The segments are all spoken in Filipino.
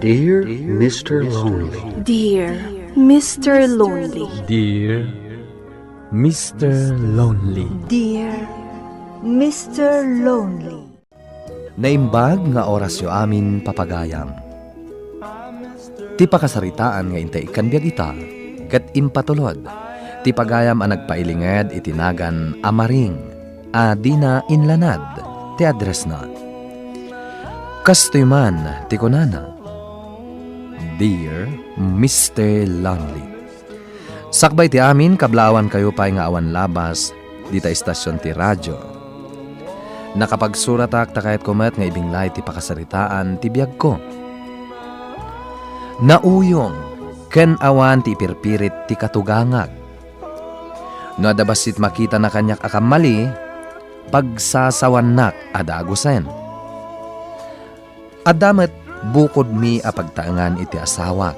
Dear Mr. Lonely. Dear Mr. Lonely. Dear Mr. Lonely. Dear Mr. Lonely. Naimbag nga orasyo amin papagayam. Ti pakasaritaan nga intay ikan biyag ita, kat impatulod. Ti pagayam ang nagpailinged itinagan amaring, di na inlanad, ti address na. Kastoy man, ti kunana. Dear Mr. Lonely. Sakbay ti amin, kablawan kayo pa nga awan labas, di ta istasyon ti radyo. Nakapagsuratak takayat kumet nga ibinglay ti pakasaritaan ti biyag ko. Nauyong, ken awan ti ipirpirit ti katugangag. No adabasit makita na kanyak akamali, pagsasawanak adagusen. Adamet bukod mi apagtaangan iti asawa.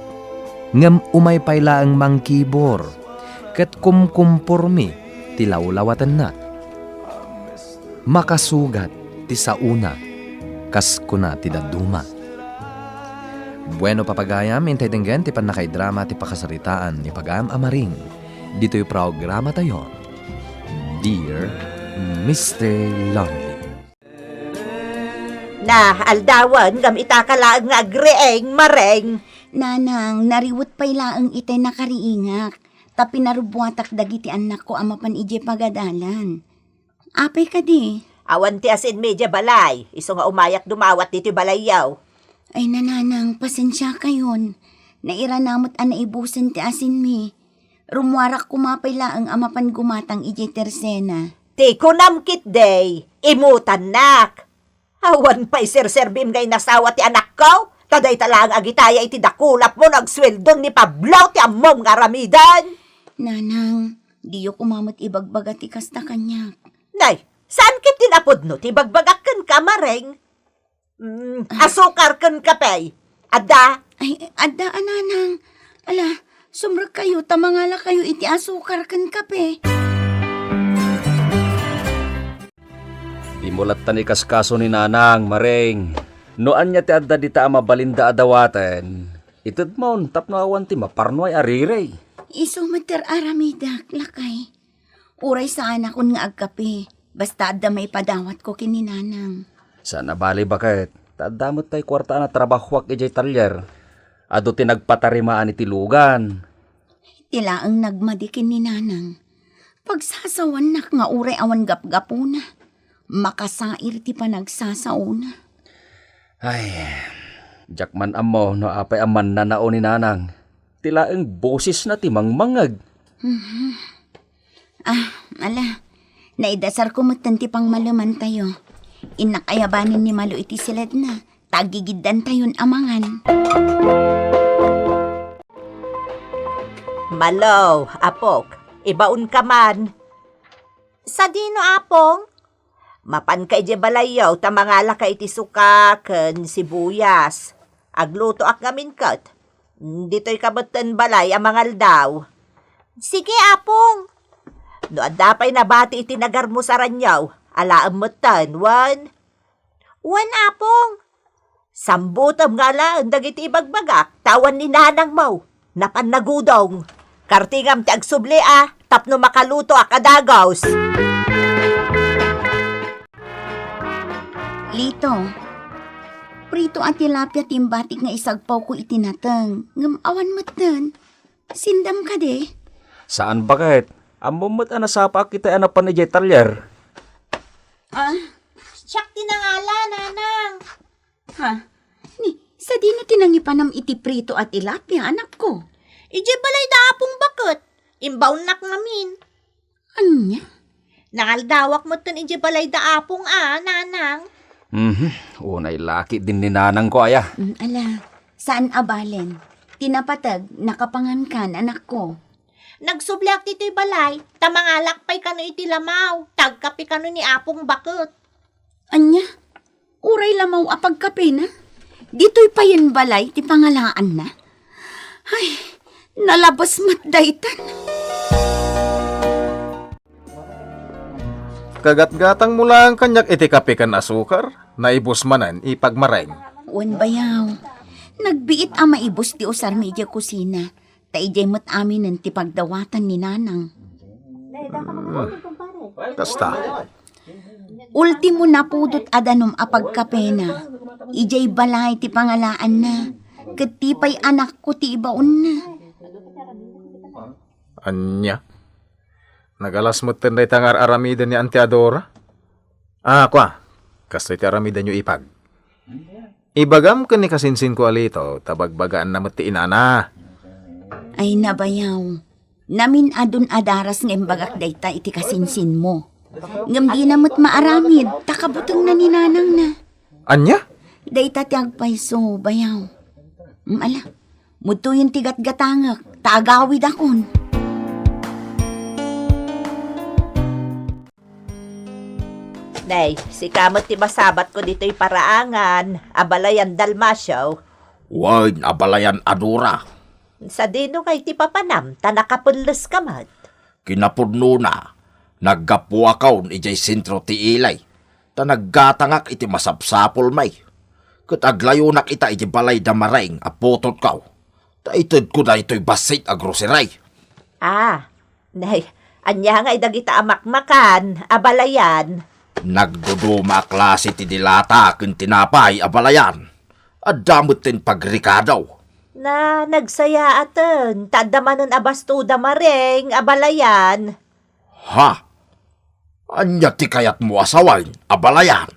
Ngem umay payla ang mangkibor, ket kumkumpor mi ti lawlawatan na. Makasugat ti sauna, kas kuna ti daduma. Bueno papagayam, intay denggen ti panakaidrama ti pakasaritaan ni pagayam amaring. Dito'y programa tayo. Dear Mr. Lonely. Na, aldawan, gam itakalaang nga agreeng, mareng. Nanang, nariwot pa'y laang itay nakariingak. Tapi narubuatak dagiti anak ko amapan ije pagadalan. Apay ka di. Awan ti asin medya balay. Iso nga umayak dumawat dito balayaw. Ay nananang, pasensya kayon. Nairanamot ang naibusan ti asin mi. Rumwarak kumapay laang amapan gumatang ije tersena. Ti kunamkit day, imutan nak. Awan pa'y sir-serbim ngay nasawa ti anak ko. Taday talang agitaya iti dakulap mo nagsweldon ni Pablo ti amom nga ramidan. Nanang, diyo kumamot ibagbaga ti kasta kanyak. Nay, saan kit tinapod no? Ti bagbagakken ka, mareng? Asukar ken kapay. Adda? Ay, adda nanang. Ala, sumrag kayo, tamangala kayo iti asukar kan kape. Di mulat tani kaskaso ni nanang, mareng. Noan niya ti adda di ta mabalinda adawaten. Itad mo, tapno awan ti maparnoy arirey. Iso mater aramidak, lakay. Uray saan akon nga agkape. Basta adda may padawat ko kininanang. Sana bali bakit? Tadamot tayo kwarta na trabahwak ijay talyer. Ado ti nagpatarimaan iti lugan. Tila ang nagmadikin ni nanang. Pagsasawan nak nga uray awan gap-gapuna. Makasair ti pa nagsasauna. Ay, jakman amo no apay aman na nao ni nanang. Tila ang boses na ti mangmangag. Ala, naidasar ko matanti pang maluman tayo. Inakayabanin ni Malo iti silad na. Tagigidan tayon amangan. Malo, apok, ibaon ka man. Sa dino, apong? Mapan ka ije balayaw, tamangala ka iti suka, ken sibuyas. Agluto ak ngamin kat. Dito'y kabatan balay, amangal daw. Sige, apong. No adapay nabati iti nagar mo sa ranyaw, alaam matan, wan, apong. Sambutam nga laan, dagiti ibagbagak, tawan ni nanang mo, napan nagudong. Kartingam ti agsubli tapno makaluto akadagaws. Lito, prito at tilapia timbatik nga isagpaw ko itinatang. Ngam awan matan. Sindam ka de. Saan bakit? Amumot anasapa kita anapan ijay talyer. Siyak tinangala, nanang. Ha? Ni, sa dino tinangipanam iti prito at tilapia, anak ko. Ije balay da apong bakit. Imbaw nak namin. Anya? Nangaldawak mo tan ije balay da apong nanang. Unay laki din ni nanang ko aya. Ala, saan abalen? Tinapatag, nakapangankan, anak ko. Nagsublak dito'y balay, tamangalak pa'y kano iti lamaw, tagkapi kano ni apong bakit. Anya? Uray lamaw apagkape na? Dito'y payan balay, ti pangalaan na? Ay, nalabas matdaytan. Kagat-gatang mula ang kanyak iti kape kan asukar, naibus manan ipagmareng. Wan bayaw, Nagbiit ang maibos ti usar medya kusina. Ta ijay mo't amin ng tipagdawatan ni nanang. Kasta. Ultimo na pudot adanom apagkapena. Ijay balay ti pangalaan na. Katipay anak ko ti ibaon na. Anya? Nagalas mo tinday tangar aramidan ni Auntie Adora? Kwa. Kasto'y ti aramidan nyo ipag. Ibagam ka ni kasinsin ko alito, tabagbagaan na mati inana. Ay nabayaw. Namin adun adaras ng imbagak dayta iti kasinsin mo. Ngam di namot maaramid, takabutang na ni nanang na. Anya? Dayta ti agpayso, bayaw. Ala, muto yung tigat-gatangak, taagawid akon. Nay, si kamot ti masabat ko dito'y paraangan. Abalayan dalmasyaw. Wine abalayan Adora. Sa dino kay ti papanam, tanakapunlos ka mat. Kinapudno na. Naggapu akaw ijay sentro ti ilay. Ta naggatangak iti masapsapol may. Kat aglayunak ita iti balay damaraing apotot kaw. Ta itid ko na ito'y basit agroseray. Nay, anya nga idagita amakmakan, abalayan. Nagduduma klase ti dilata ken tinapay abalayan. Adamot tin pagrikadaw. Na nagsaya aten, tadamanon abastuda mareng, abalayan. Ha? Anya ti kayat mo asawain abalayan.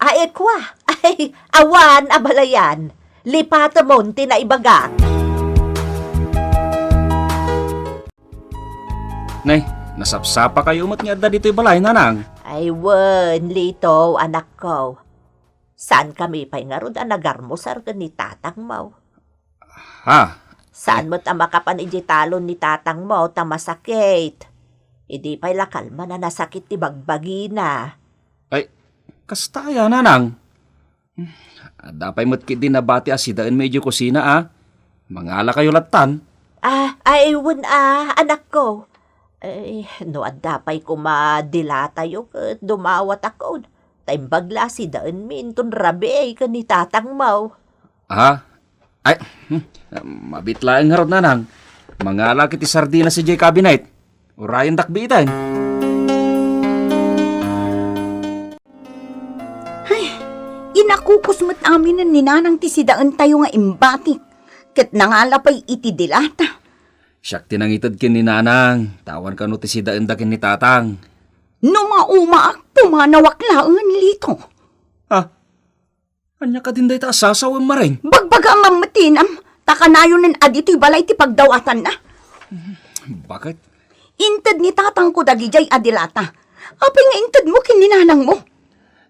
Ekwa. Ay, awan, abalayan. Lipata mon, tinaibaga. Nay, nasapsapa kayo mat nga dito'y balay, nanang. Ay, wen, lito, anak ko. Saan kami pa'y nga ron nagarmosar ka ni tatang mo? Ha? Saan mo't ang makapanidjitalon ni tatang mo tamasakit? Hindi pa'y lakalma na nasakit ti bagbagina. Ay, kastaya, nanang. Dapay mo't kit din nabati asidaan medyo kusina, Mangala kayo latan. Wen, anak ko. No, adapay ko madilata yung dumawat ako. Taimbagla si daan minton rabi ka ni tatang mo. Ay, mabitlaeng harot nanang. Mangala kiti sardina si J Cabinet. Urayan dakbitan. Inakukus mo't amin na ninanang ti sidaan tayo nga imbatik. Kat nangalapay iti dilata. Siyak tinangitad kin ni nanang. Tawan ka no ti sidaan dakin ni tatang. Numaumaak pumanawaklaan lito. Anya ka din dahi ta asasawang mareng. Bagbaga mamatinam, takanayon ng adito'y balay ti pagdawatan na. Bakit? Intad ni tatang ko dagijay adilata. Apay nga intad mo kininanang mo.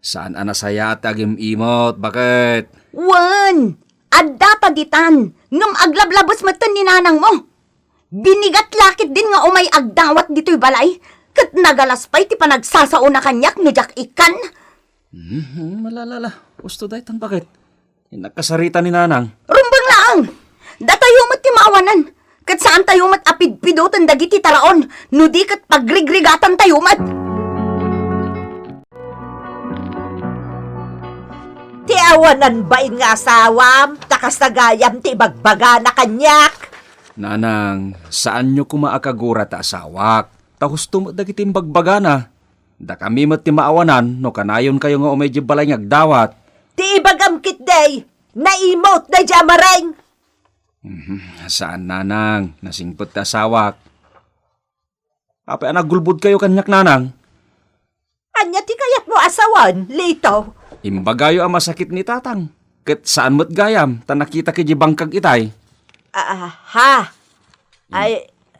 Saan anasaya at agim imot? Bakit? Wan! Adda ditan, ngam aglablabas matan ni nanang mo. Binigat lakit din nga umay agdawat dito'y balay. Kat nagalas pa'y ti panagsasauna kanyak ni Jack Ikan. Malalala. Gusto dahi tan bakit? Nakasarita ni nanang. Rumbang laang! Datayo mat ti maawanan. Kat saan tayo mat apidpidotan dagiti taraon. No di kat pagrigrigatan tayo mat. Ti awanan bain nga asawam, takas tagayam ti bagbaga na kanyak. Nanang, saan nyo kumaakagura ta asawak? Ta husto mo dagiti bagbaga na. Da kami mat ti maawanan, no kanayon kayo nga umedyo balay ngagdawat. Ti ibagam kit day, naimot na jamareng. Saan nanang, nasingpot ta asawak? Apay anagulbud kayo kanyak nanang? Anya ti kayat mo asawan, lito. Imbagayo ang masakit ni tatang. Ket saan mo't gayam, ta nakita kay bangkag itay.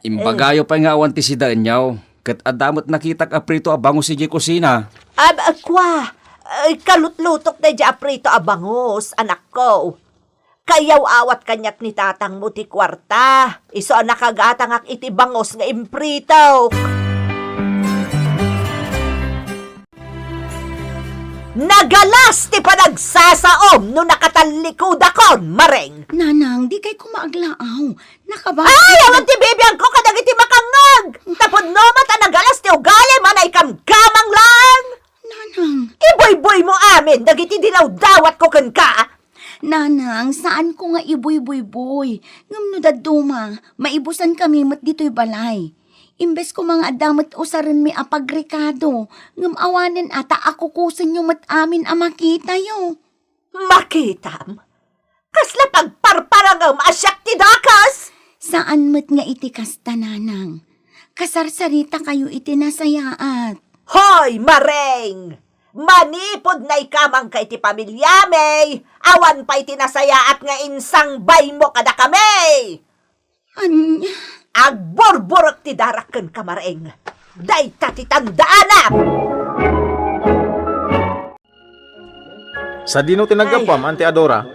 Imbagayo pa nga awan ti sidaan nyaw. Ket adamot nakita aprito abango si J kusina. Kalutlutok na di aprito abangos, anak ko. Kayaw awat kanyak ni tatang mo ti kwarta. Iso nakagatangak iti bangos nga imprito. Nagalas ti panagsasaom no nakatallikod akon, mareng. Nanang, di kay kumaaglaaw. Ay, awan ti bibiyang ko kadag iti makangag. Tapod no mata nagalas ti ugali manay kamkamang lang. Nanang. Iboy-boy mo amin, dagiti dilaw dawat ko ken ka. Nanang, saan ko nga iboy-boy-boy? Ngam no daduma, maibusan kami mat dito'y balay. Imbes ko mga adamat usaran mi apagrikado, ngam awanen ata ako kusan yung mat amin makita yo. Makitam? Kasla pagparparangam asyak ti dakas! Saan mat nga itikas tananang? Kasarsarita kayo itinasayaat. Hoy, Mareng! Manipod na ikamang kay ti pamilya may, awan pa'y tinasayaat nga insang bay mo kada kami! Anya? Agborborok ti daraken ka, Mareng. Day ti tandaanak! Sa dino tinagapam, Ante Adora.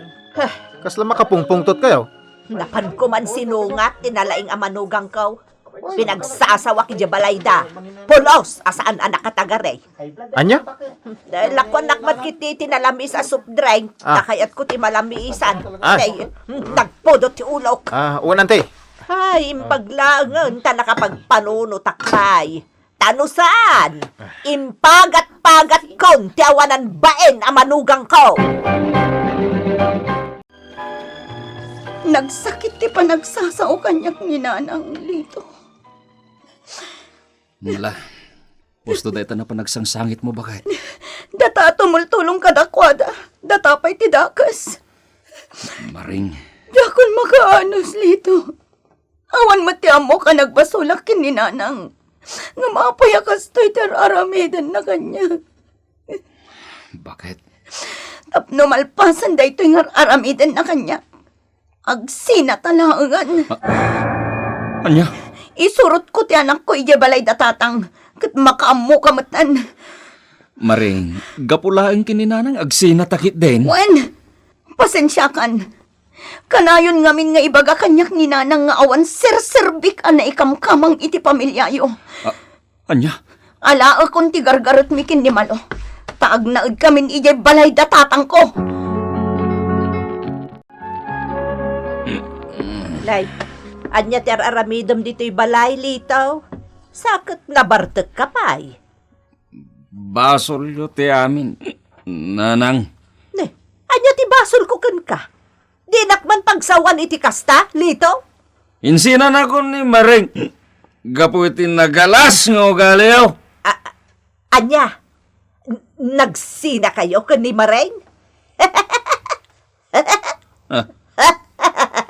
Kasla makapungpungtot kayo. Napan ko man sinungat, tinalaing amanugang ko. Pinagsasawa ki Jabalayda. Pulos, asaan anak katagare. Anya? Dahil lakon nakmat kiti tinalamis a soft drink, nakayat ko ti malamisan. Nagpudot ti ulok. Uwan Ante. Ay, impaglangan ta nakapagpanuno takay. Tano saan? Impagat-pagat kon ti awanan baen amanugang ko. Nagsakit ti pa nagsasao kanyak ni Nanang Lito. Mula, gusto dahil na pa nagsangsangit mo bakit? Data tumultulong kadakwada, data pa'y tidakas. Maring, Dakon makaanos, Lito. Awan mati amo ka nagbasulak kin ni Nanang. Nga mapayakas to'y aramidan na kanya. bakit? Tapno malpasan da ito'y aramidan na kanya. Agsina talangan. Anya? Isurot ko ti anak ko ijabalay datatang. Kat makaamo kamatan. Maring, gapulaang kininanang agsina takit din. Wen, pasensya kan. Kanayon ngamin nga ibaga kanyak ni Nanang nga awan sirsirbik na ikamkamang iti pamilyayo. Anya? Ala akong ti gargarot mikin ni Malo. Taag naad kamin ijay balay datatang ko. Lay, anya ti aramidam dito'y balay, Lito. Sakit nabartek ka pa'y. Basol yo ti amin. Nanang. Ne, anya ti basol ko kan ka. Di nakman pagsawan iti kasta, Lito. Insinan ako ni Maring. Gapu iti nagalas nga ugaleo. Anya, nagsina kayo kan ni Mareng?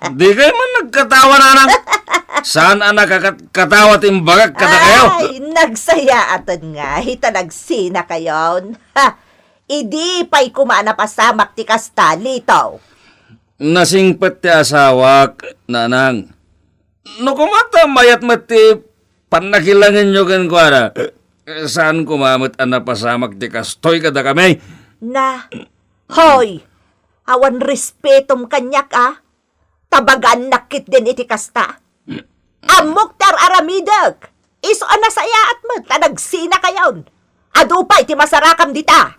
Di kayo man nagkatawa nanang. Saan anak katawa timbagag kada kayo? Ay, nagsaya atan nga. Hita nagsina kayon. Ha, idi pa'y kumana pasamak ti kasta, Lito. Nasingpet ti asawak, nanang. No kumata mayat mati panakilangin nyo kan kuara. Saan kumamit ang napasamak ti kastoy kada kami? Na, hoy, awan respetom kanyak tabagan nakit din iti kasta. Amok tar aramidag, iso anasayaat mo, tanagsina kayon. Adupay ti masarakam dita.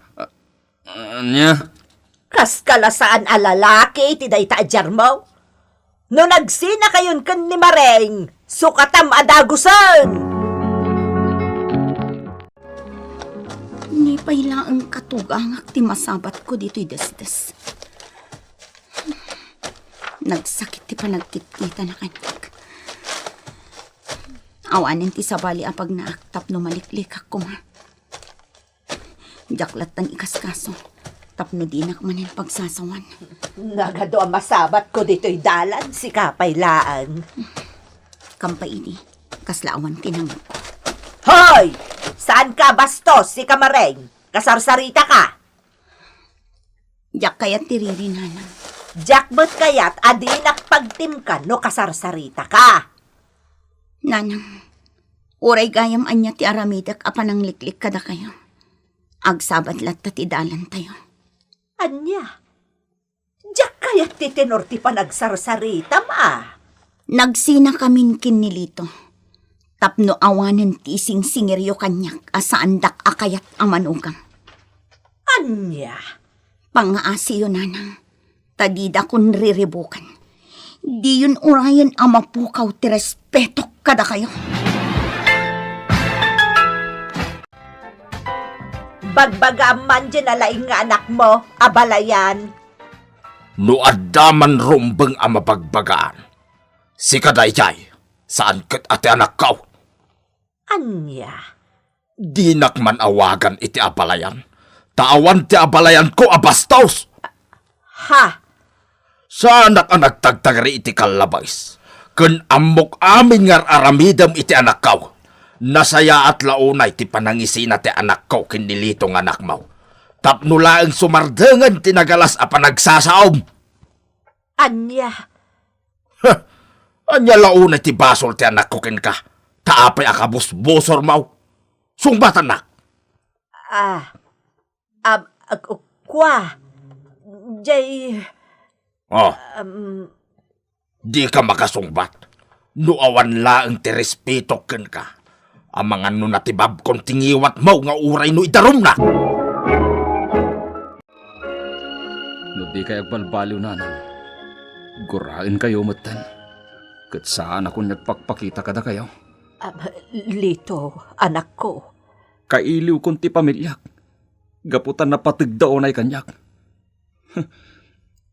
Anya? Kas kalasaan a lalaki iti dayta adyar mo. No nagsina kayon kan ni Mareng, sukatam adagusan. Ni pailaang katugangak ti masabat ko dito'y desdes. Nagsakit ti panagkit-kita na kanyak. Awanin ti sabali apag naaktap no maliklikak ko ma. Jaklat tan ikaskaso. Tapno di na manin pagsasawan. Nagado ang masabat ko dito'y dalan, si Kapay Laan. Kampay ini, kaslaawan tinangit ko. Hoy! Saan ka bastos, si Kamareng? Kasarsarita ka? Jak kayat tiriri nanang. Jakbot kayat adinak pagtim ka no kasarsarita ka. Nanang, uray gayam anya ti aramidak apanang liklik kada kayo. Agsabat lat ti dalan tayo. Anya? Jak kayat ti tenor ti panagsarsarita ma. Nagsina kamin kinilito. Tapno awanan ti sing-singiryo kanyak asaandak akayat amanugang. Anya? Pangaasiyo nanang, tadida kun riribukan. Di yun urayan amapukaw ti respeto kada kayo. Bagbaga man dyan na laing nga anak mo, abalayan. No adaman rumbeng ang mapagbagaan. Si kadayjay, saan kat ati anak kau? Anya? Dinak man awagan iti abalayan. Taawan ti abalayan ko abastos. Ha? Saanak ang nagtagtagri iti kalabays. Kun amok amin ngar aramidam iti anak kau. Nasaya at launay ti panangisina ti anak kau kinilitong anak mo. Tapnulaang sumardengan ti nagalas a panagsasaom. Anya? Anya launay ti basol ti anak ko kin ka. Taapay akabus-busor mo. Sungbatan na. Kwa? Jay... Oh. Di ka makasungbat. Nuawan laang ti respeto ken ka. Amangan no natibab kon tingiwat mo nga uray no idarum na. No di kay agbalbaliw nanang. Gurain kayo matan. Kat saan ako nagpakpakita kada kayo? Lito, anak ko. Kailiw kong ti pamilyak. Gaputan na patigdaon ay kanyak.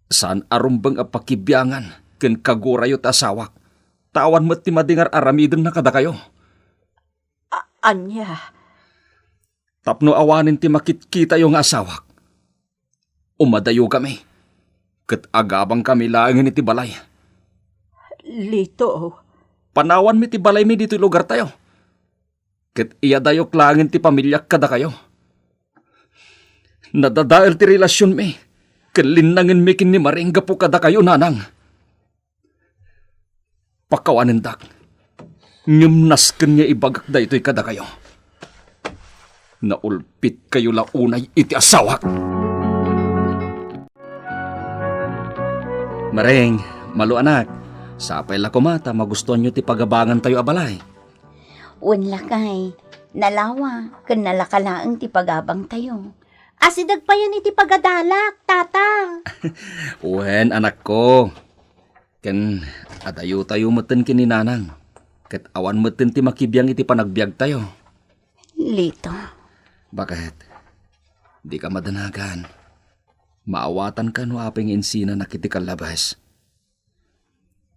Saan arumbang apakibyangan ken kagurayot asawak. Tawan mo't ti madingar aramidon na kada kayo. Anya? Tapno awanin ti makitkita yung asawak. Umadayo kami. Ket agabang kami laangin iti balay. Lito. Panawan mi ti balay mi dito lugar tayo. Ket iyadayok langin ti pamilyak kada kayo. Nadadael ti relasyon mi. Kalinangin mi kin ni Maringga po kada kayo nanang. Pakawanin dak. Ngimnasken nga ibagak da ito'y kada kayo. Naulpit kayo launay iti asawak. Maring, malu anak. Sapay la kumata, magustuhan nyo ti pagabangan tayo abalay. Unla kay, nalawa, ken nalakalaang ti pagabang tayo. Asidag pa yan iti pagadalak, tata. Uwen, anak ko. Ken, adayo tayo meten kininanang. Ket awan meten ti makibiyang iti panagbiag tayo. Lito. Bakit? Di ka madanagan. Maawatan ka no apeng insina na kiti kalabas.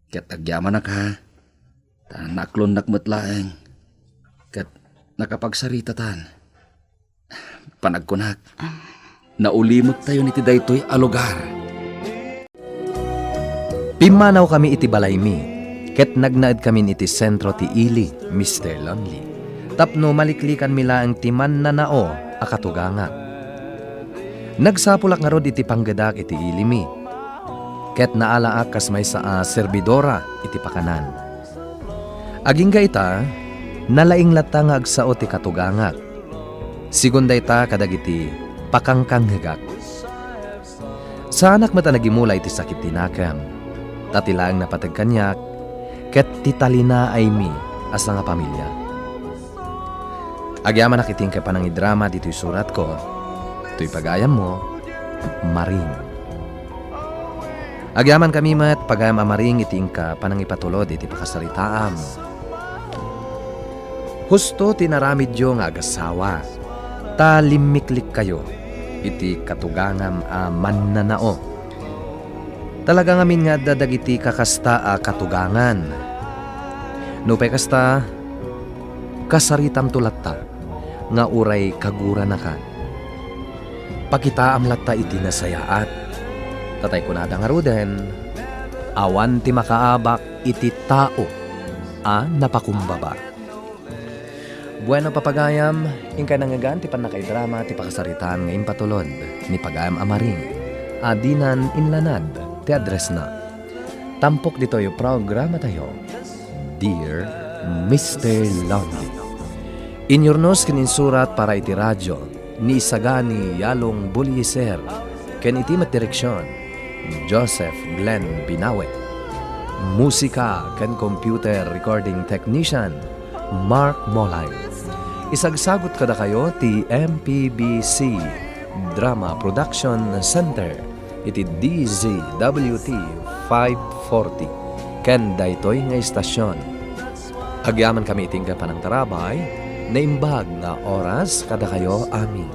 Ket agyaman na ka. Tanaklon nakmatlaeng. Ket nakapagsaritatan. Panagkunak. Naulimot tayo niti daytoy a lugar. Pimanaw kami iti balay mi, ket nagnaed kami iti sentro ti ili, Mr. Lonely. Tapno maliklikan mi laeng ti mannanao a katuganga. Nagsapulak nga rod iti panggadak iti ili mi, ket naalaak kas may sa serbidora iti pakanan. Agingga ita, nalaing lata nga agsao ti katugangak. Sigunda ita kadagiti pakangkanghagak. Sa anak mata nagimula iti sakit tinakam. Tatilaang napatagkanyak, ket titalina ay mi asa nga pamilya. Agyaman nakiting kay panangidrama dito'y surat ko. Ito'y pagayam mo, Maring. Agyaman kami mat pagayam a Maring iting ka panangipatulod iti pakasaritaam. Husto tinaramid yo nga agasawa. Talimiklik kayo iti katugangam a mannanao. Talaga ngamin nga dadagiti kakasta a katugangan. Nupay kasta, kasaritam tulatta, nga uray kagura na ka. Pakitaam latta iti nasayaat. Tatay ko nada nga ruden, awan ti makaabak iti tao a napakumbaba. Bueno papagayam, ingkay nangagan ti panakaidrama ti pakasaritaan nga impatulod ni Pagayam Amaring. Adinan inlanad ti address na. Tampok dito yung programa tayo. Dear Mr. Lonely. Inyornos kininsurat para iti radyo ni Isagani Yalong Bulyeser. Ken iti mat direksyon Joseph Glenn Binawe. Musika ken computer recording technician Mark Molay. Isagsagot kada kayo ti MPBC Drama Production Center iti DZWT 540 ken daytoy nga istasyon. Agyaman kami iting ka panang tarabay na imbag nga oras kada kayo amin.